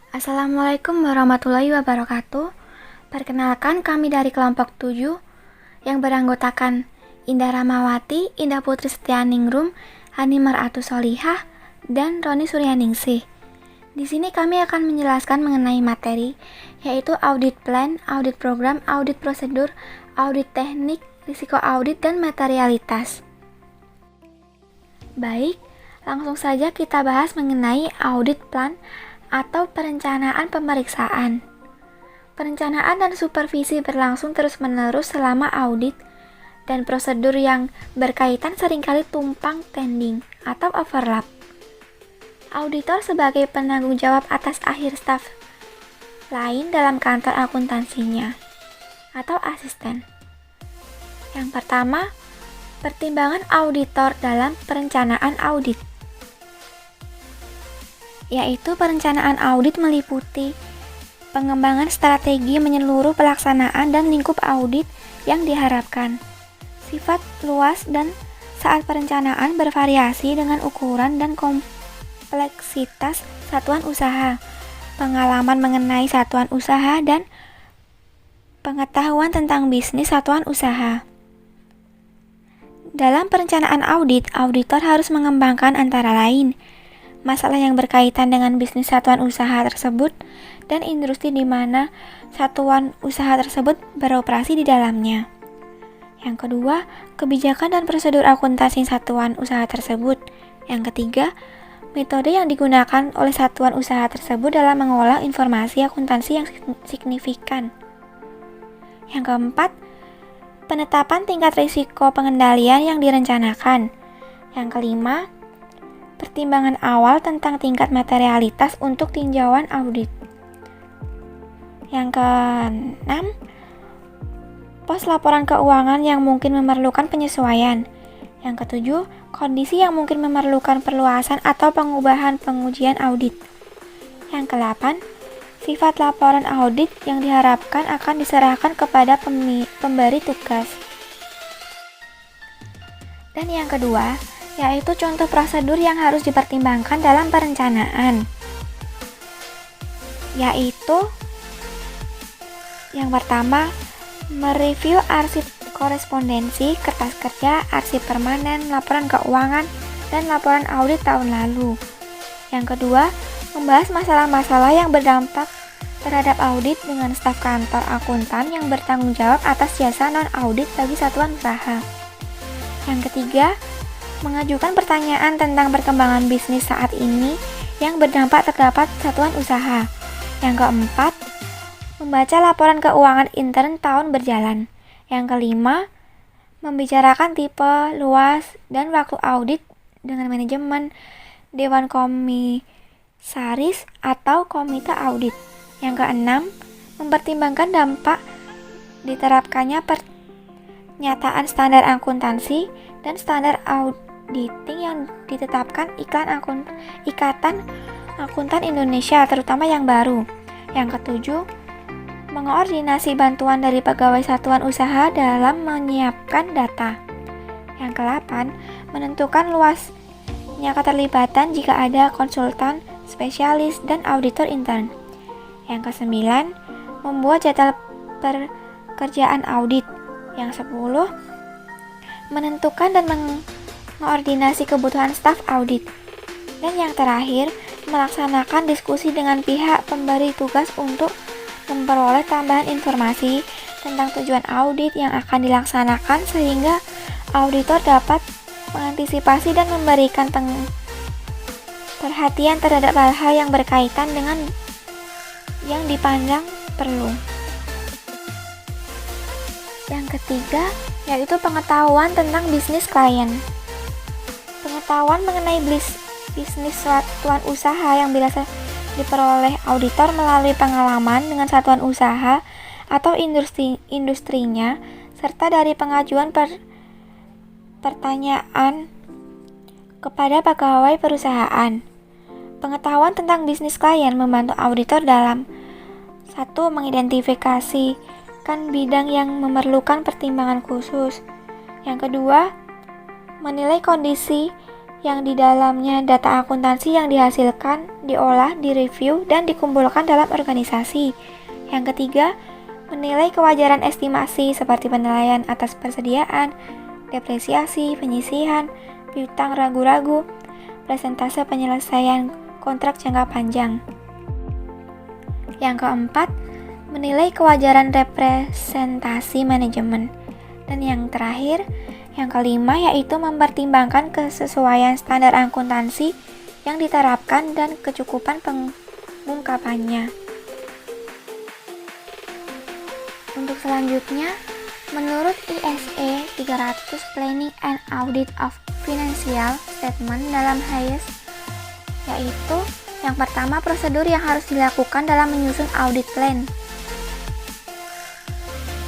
Assalamualaikum warahmatullahi wabarakatuh. Perkenalkan, kami dari kelompok 7 yang beranggotakan Indah Ramawati, Indah Putri Setianingrum, Hani Mar'atus Solihah, dan Roni Suryaningsih. Di sini kami akan menjelaskan mengenai materi, yaitu audit plan, audit program, audit prosedur, audit teknik, risiko audit, dan materialitas. Baik, langsung saja kita bahas mengenai audit plan atau perencanaan pemeriksaan. Perencanaan dan supervisi berlangsung terus-menerus selama audit, dan prosedur yang berkaitan seringkali tumpang tindih atau overlap. Auditor sebagai penanggung jawab atas akhir staf lain dalam kantor akuntansinya atau asisten. Yang pertama, pertimbangan auditor dalam perencanaan audit, yaitu perencanaan audit meliputi pengembangan strategi menyeluruh pelaksanaan dan lingkup audit yang diharapkan. Sifat luas dan saat perencanaan bervariasi dengan ukuran dan kompleksitas satuan usaha, pengalaman mengenai satuan usaha, dan pengetahuan tentang bisnis satuan usaha. Dalam perencanaan audit, auditor harus mengembangkan antara lain masalah yang berkaitan dengan bisnis satuan usaha tersebut dan industri di mana satuan usaha tersebut beroperasi di dalamnya. Yang kedua, kebijakan dan prosedur akuntansi satuan usaha tersebut. Yang ketiga, metode yang digunakan oleh satuan usaha tersebut dalam mengolah informasi akuntansi yang signifikan. Yang keempat, penetapan tingkat risiko pengendalian yang direncanakan. Yang kelima, pertimbangan awal tentang tingkat materialitas untuk tinjauan audit. Yang keenam, pos laporan keuangan yang mungkin memerlukan penyesuaian. Yang ketujuh, kondisi yang mungkin memerlukan perluasan atau pengubahan pengujian audit. Yang kedelapan, sifat laporan audit yang diharapkan akan diserahkan kepada pemberi tugas. Dan yang kedua, yaitu contoh prosedur yang harus dipertimbangkan dalam perencanaan, yaitu yang pertama, mereview arsip korespondensi, kertas kerja, arsip permanen, laporan keuangan, dan laporan audit tahun lalu. Yang kedua, membahas masalah-masalah yang berdampak terhadap audit dengan staf kantor akuntan yang bertanggung jawab atas jasa non-audit bagi satuan usaha. Yang ketiga, mengajukan pertanyaan tentang perkembangan bisnis saat ini yang berdampak terdapat satuan usaha. Yang keempat, membaca laporan keuangan intern tahun berjalan. Yang kelima, membicarakan tipe, luas, dan waktu audit dengan manajemen, dewan komisaris, atau komite audit. Yang keenam, mempertimbangkan dampak diterapkannya pernyataan standar akuntansi dan standar auditing yang ditetapkan Ikatan Akuntan Indonesia, terutama yang baru. Yang ketujuh, mengoordinasi bantuan dari pegawai satuan usaha dalam menyiapkan data. Yang kedelapan, menentukan luasnya keterlibatan jika ada konsultan, spesialis, dan auditor intern. Yang kesembilan, membuat jadwal pekerjaan audit. Yang 10, menentukan dan mengoordinasi kebutuhan staf audit. Dan yang terakhir, melaksanakan diskusi dengan pihak pemberi tugas untuk memperoleh tambahan informasi tentang tujuan audit yang akan dilaksanakan sehingga auditor dapat mengantisipasi dan memberikan perhatian terhadap hal-hal yang berkaitan dengan yang dipandang perlu. Yang ketiga, yaitu pengetahuan tentang bisnis klien. Pengetahuan mengenai bisnis satuan usaha yang biasa diperoleh auditor melalui pengalaman dengan satuan usaha atau industrinya, serta dari pengajuan pertanyaan kepada pegawai perusahaan. Pengetahuan tentang bisnis klien membantu auditor dalam 1. Mengidentifikasikan bidang yang memerlukan pertimbangan khusus. Yang kedua, menilai kondisi yang di dalamnya data akuntansi yang dihasilkan, diolah, direview, dan dikumpulkan dalam organisasi. Yang ketiga, menilai kewajaran estimasi seperti penilaian atas persediaan, depresiasi, penyisihan, piutang ragu-ragu, persentase penyelesaian kontrak jangka panjang. Yang keempat, menilai kewajaran representasi manajemen. Dan yang terakhir, yang kelima yaitu mempertimbangkan kesesuaian standar akuntansi yang diterapkan dan kecukupan pengungkapannya. Untuk selanjutnya, menurut ISE 300 Planning and Audit of Financial Statement dalam HAS, yaitu yang pertama prosedur yang harus dilakukan dalam menyusun audit plan.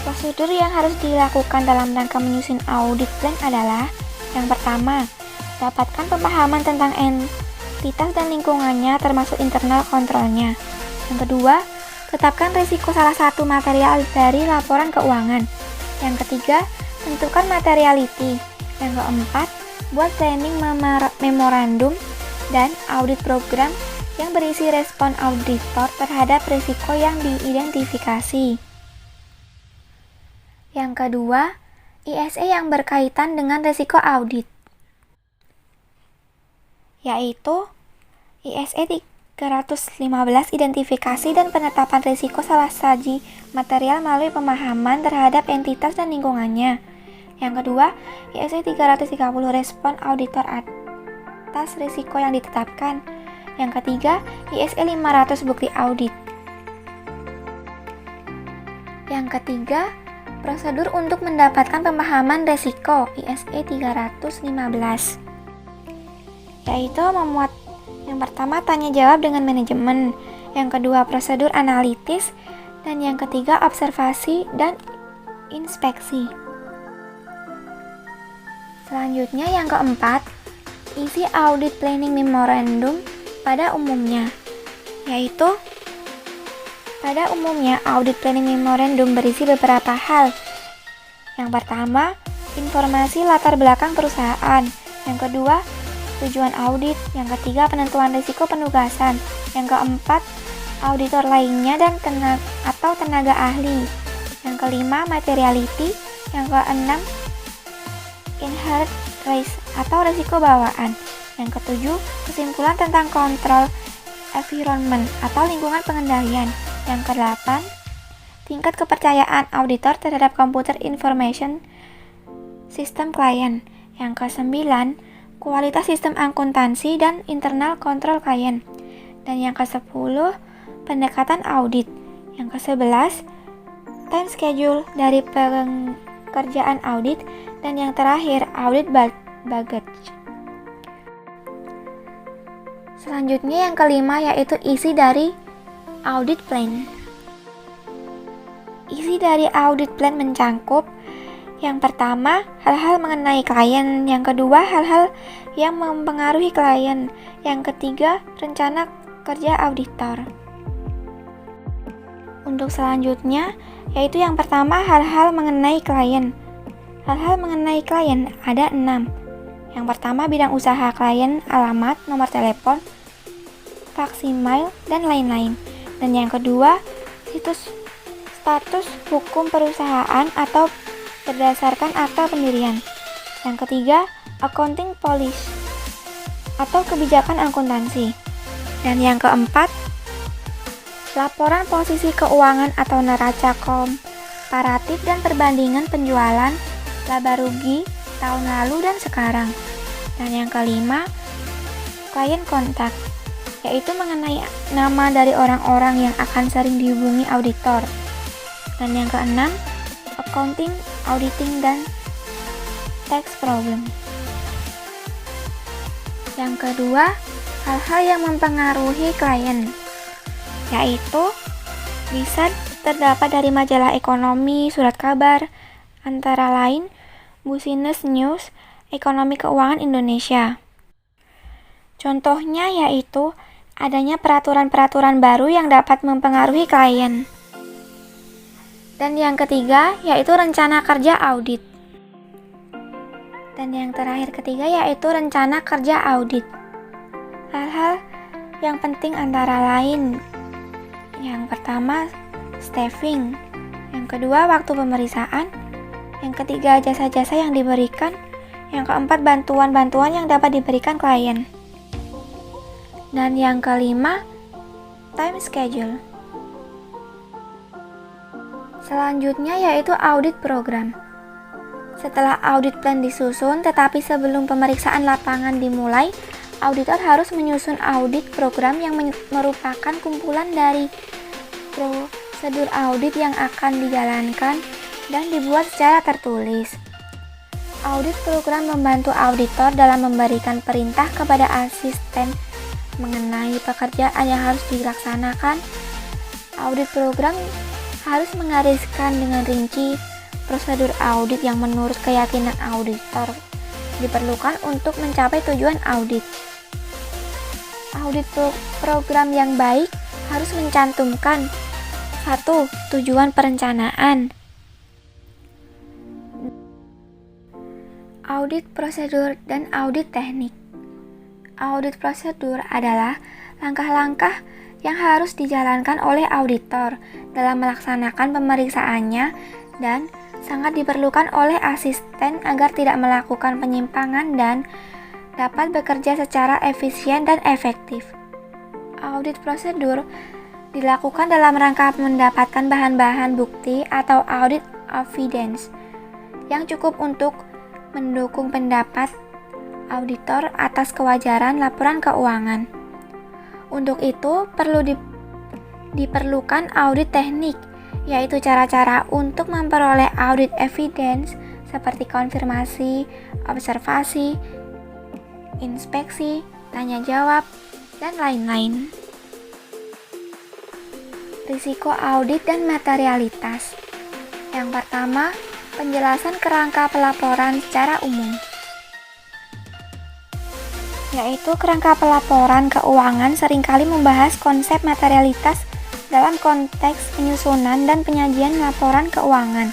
Prosedur yang harus dilakukan dalam rangka menyusun audit plan adalah: yang pertama, dapatkan pemahaman tentang entitas dan lingkungannya termasuk internal kontrolnya. Yang kedua, tetapkan risiko salah satu material dari laporan keuangan. Yang ketiga, tentukan materiality. Yang keempat, buat planning memorandum dan audit program yang berisi respon auditor terhadap risiko yang diidentifikasi. Yang kedua, ISE yang berkaitan dengan risiko audit, yaitu ISE 315 identifikasi dan penetapan risiko salah saji material melalui pemahaman terhadap entitas dan lingkungannya. Yang kedua, ISE 330 respon auditor atas risiko yang ditetapkan. Yang ketiga, ISE 500 bukti audit. Yang ketiga, prosedur untuk mendapatkan pemahaman risiko ISE 315, yaitu memuat yang pertama tanya jawab dengan manajemen, yang kedua prosedur analitis, dan yang ketiga observasi dan inspeksi. Selanjutnya yang keempat, isi audit planning memorandum pada umumnya, yaitu pada umumnya audit planning memorandum berisi beberapa hal. Yang pertama, informasi latar belakang perusahaan. Yang kedua, tujuan audit. Yang ketiga, penentuan risiko penugasan. Yang keempat, auditor lainnya dan tenaga ahli. Yang kelima, materiality. Yang keenam, inherent risk atau risiko bawaan. Yang ketujuh, kesimpulan tentang kontrol environment atau lingkungan pengendalian. Yang kedelapan, tingkat kepercayaan auditor terhadap computer information system klien. Yang kesembilan, kualitas sistem akuntansi dan internal kontrol klien. Dan yang ke-10, pendekatan audit. Yang ke-11, time schedule dari pekerjaan audit. Dan yang terakhir, audit baggage. Selanjutnya yang kelima yaitu isi dari audit plan. Isi dari audit plan mencangkup yang pertama, hal-hal mengenai klien. Yang kedua, hal-hal yang mempengaruhi klien. Yang ketiga, rencana kerja auditor. Untuk selanjutnya, yaitu yang pertama, hal-hal mengenai klien. Hal-hal mengenai klien ada 6. Yang pertama, bidang usaha klien, alamat, nomor telepon, faksimiles, dan lain-lain. Dan yang kedua, status hukum perusahaan atau berdasarkan akta pendirian. Yang ketiga, accounting policy atau kebijakan akuntansi. Dan yang keempat, laporan posisi keuangan atau neraca komparatif dan perbandingan penjualan, laba rugi tahun lalu dan sekarang. Dan yang kelima, klien kontak, yaitu mengenai nama dari orang-orang yang akan sering dihubungi auditor. Dan yang keenam, accounting, auditing, dan tax problem. Yang kedua, hal-hal yang mempengaruhi klien, yaitu bisa terdapat dari majalah ekonomi, surat kabar, antara lain Business News, Ekonomi Keuangan Indonesia. Contohnya yaitu adanya peraturan-peraturan baru yang dapat mempengaruhi klien. Dan yang ketiga yaitu rencana kerja audit. Dan yang terakhir ketiga yaitu rencana kerja audit. Hal-hal yang penting antara lain, yang pertama staffing, yang kedua waktu pemeriksaan, yang ketiga jasa-jasa yang diberikan, yang keempat bantuan-bantuan yang dapat diberikan klien, dan yang kelima time schedule. Selanjutnya yaitu audit program. Setelah audit plan disusun, tetapi sebelum pemeriksaan lapangan dimulai, auditor harus menyusun audit program yang merupakan kumpulan dari prosedur audit yang akan dijalankan dan dibuat secara tertulis. Audit program membantu auditor dalam memberikan perintah kepada asisten mengenai pekerjaan yang harus dilaksanakan. Audit program harus menggariskan dengan rinci prosedur audit yang menurut keyakinan auditor diperlukan untuk mencapai tujuan audit. Audit program yang baik harus mencantumkan 1. Tujuan perencanaan. Audit prosedur dan audit teknik. Audit prosedur adalah langkah-langkah yang harus dijalankan oleh auditor dalam melaksanakan pemeriksaannya dan sangat diperlukan oleh asisten agar tidak melakukan penyimpangan dan dapat bekerja secara efisien dan efektif. Audit prosedur dilakukan dalam rangka mendapatkan bahan-bahan bukti atau audit evidence yang cukup untuk mendukung pendapat auditor atas kewajaran laporan keuangan. Untuk itu perlu diperlukan audit teknik, yaitu cara-cara untuk memperoleh audit evidence seperti konfirmasi, observasi, inspeksi, tanya jawab, dan lain-lain. Risiko audit dan materialitas. Yang pertama, penjelasan kerangka pelaporan secara umum, yaitu kerangka pelaporan keuangan seringkali membahas konsep materialitas dalam konteks penyusunan dan penyajian laporan keuangan.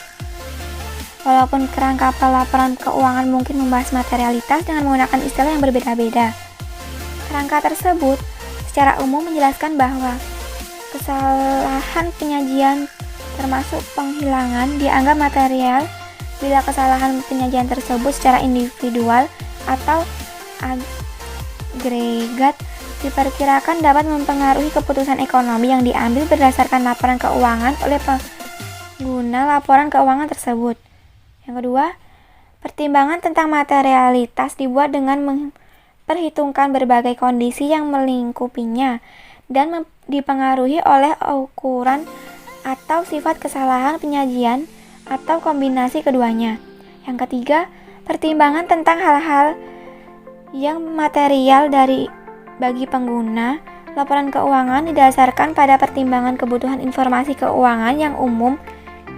Walaupun kerangka pelaporan keuangan mungkin membahas materialitas dengan menggunakan istilah yang berbeda-beda, kerangka tersebut secara umum menjelaskan bahwa kesalahan penyajian termasuk penghilangan dianggap material bila kesalahan penyajian tersebut secara individual atau agregat diperkirakan dapat mempengaruhi keputusan ekonomi yang diambil berdasarkan laporan keuangan oleh pengguna laporan keuangan tersebut. Yang kedua, pertimbangan tentang materialitas dibuat dengan memperhitungkan berbagai kondisi yang melingkupinya dan dipengaruhi oleh ukuran atau sifat kesalahan penyajian atau kombinasi keduanya. Yang ketiga, pertimbangan tentang hal-hal yang material bagi pengguna laporan keuangan didasarkan pada pertimbangan kebutuhan informasi keuangan yang umum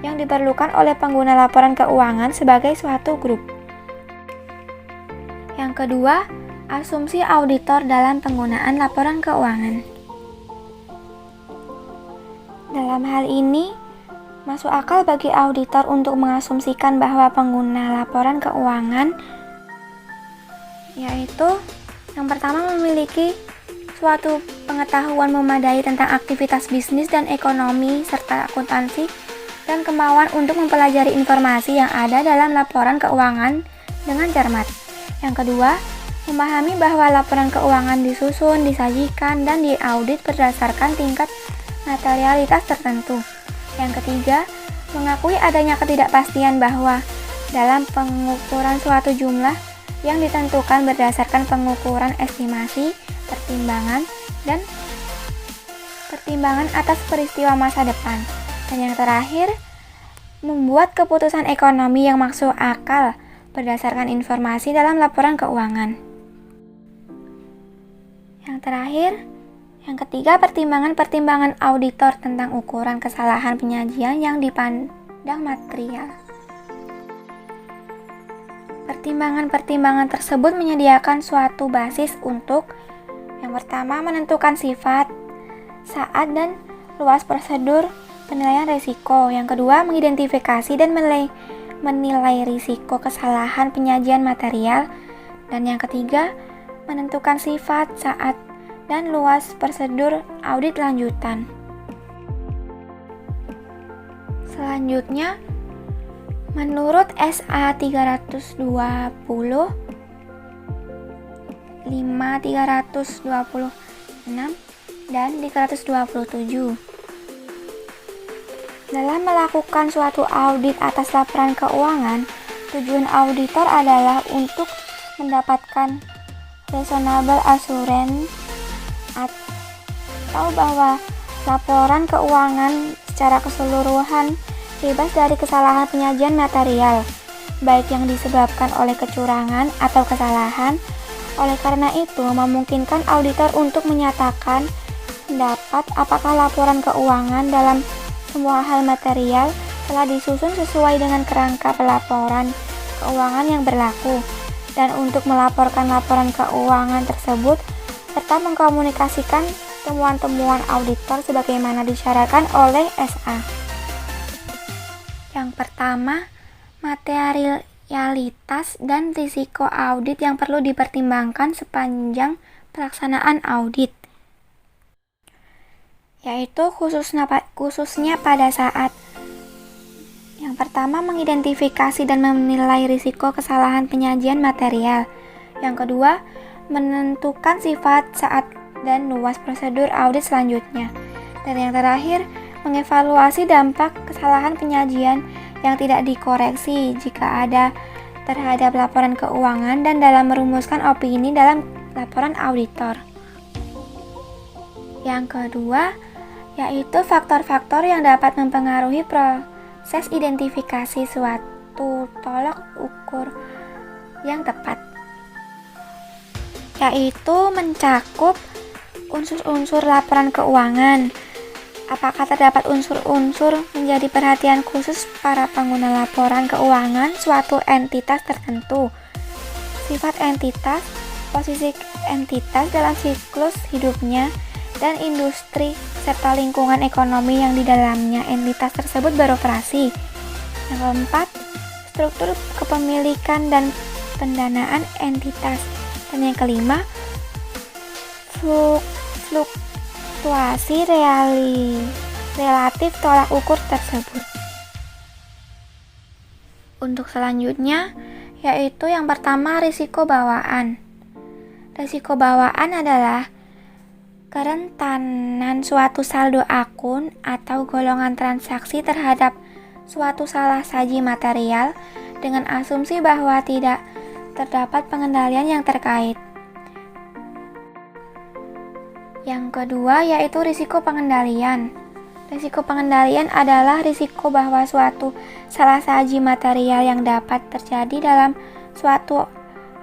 yang diperlukan oleh pengguna laporan keuangan sebagai suatu grup. Yang kedua, asumsi auditor dalam penggunaan laporan keuangan. Dalam hal ini, masuk akal bagi auditor untuk mengasumsikan bahwa pengguna laporan keuangan yaitu yang pertama memiliki suatu pengetahuan memadai tentang aktivitas bisnis dan ekonomi serta akuntansi dan kemauan untuk mempelajari informasi yang ada dalam laporan keuangan dengan cermat. Yang kedua, memahami bahwa laporan keuangan disusun, disajikan, dan diaudit berdasarkan tingkat materialitas tertentu. Yang ketiga, mengakui adanya ketidakpastian bahwa dalam pengukuran suatu jumlah yang ditentukan berdasarkan pengukuran estimasi, pertimbangan, dan pertimbangan atas peristiwa masa depan. Dan yang terakhir, membuat keputusan ekonomi yang masuk akal berdasarkan informasi dalam laporan keuangan. Yang terakhir, yang ketiga, pertimbangan-pertimbangan auditor tentang ukuran kesalahan penyajian yang dipandang material. Pertimbangan-pertimbangan tersebut menyediakan suatu basis untuk yang pertama, menentukan sifat, saat, dan luas prosedur penilaian risiko. Yang kedua, mengidentifikasi dan menilai risiko kesalahan penyajian material. Dan yang ketiga, menentukan sifat, saat, dan luas prosedur audit lanjutan. Selanjutnya, menurut SA 320, 5, 326, dan 327. Dalam melakukan suatu audit atas laporan keuangan, tujuan auditor adalah untuk mendapatkan reasonable assurance atau bahwa laporan keuangan secara keseluruhan bebas dari kesalahan penyajian material, baik yang disebabkan oleh kecurangan atau kesalahan. Oleh karena itu, memungkinkan auditor untuk menyatakan pendapat apakah laporan keuangan dalam semua hal material telah disusun sesuai dengan kerangka pelaporan keuangan yang berlaku, dan untuk melaporkan laporan keuangan tersebut serta mengkomunikasikan temuan-temuan auditor sebagaimana disyaratkan oleh SA. Yang pertama, materialitas dan risiko audit yang perlu dipertimbangkan sepanjang pelaksanaan audit, yaitu khususnya pada saat yang pertama, mengidentifikasi dan menilai risiko kesalahan penyajian material. Yang kedua, menentukan sifat, saat, dan luas prosedur audit selanjutnya. Dan yang terakhir, mengevaluasi dampak kesalahan penyajian yang tidak dikoreksi jika ada terhadap laporan keuangan dan dalam merumuskan opini dalam laporan auditor. Yang kedua, yaitu faktor-faktor yang dapat mempengaruhi proses identifikasi suatu tolak ukur yang tepat, yaitu mencakup unsur-unsur laporan keuangan. Apakah terdapat unsur-unsur menjadi perhatian khusus para pengguna laporan keuangan suatu entitas tertentu, sifat entitas, posisi entitas dalam siklus hidupnya, dan industri serta lingkungan ekonomi yang di dalamnya entitas tersebut beroperasi. Yang keempat, struktur kepemilikan dan pendanaan entitas. Dan yang kelima, fluktuasi relatif tolak ukur tersebut. Untuk selanjutnya, yaitu yang pertama, risiko bawaan. Risiko bawaan adalah kerentanan suatu saldo akun atau golongan transaksi terhadap suatu salah saji material dengan asumsi bahwa tidak terdapat pengendalian yang terkait. Yang kedua, yaitu risiko pengendalian. Risiko pengendalian adalah risiko bahwa suatu salah saji material yang dapat terjadi dalam suatu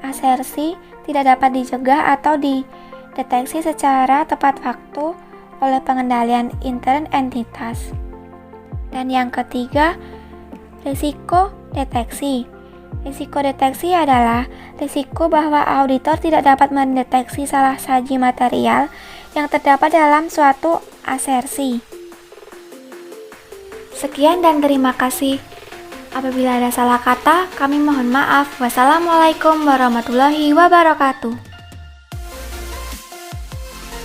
asersi tidak dapat dicegah atau dideteksi secara tepat waktu oleh pengendalian intern entitas. Dan yang ketiga, risiko deteksi. Risiko deteksi adalah risiko bahwa auditor tidak dapat mendeteksi salah saji material yang terdapat dalam suatu asersi. Sekian dan terima kasih. Apabila ada salah kata, kami mohon maaf. Wassalamualaikum warahmatullahi wabarakatuh.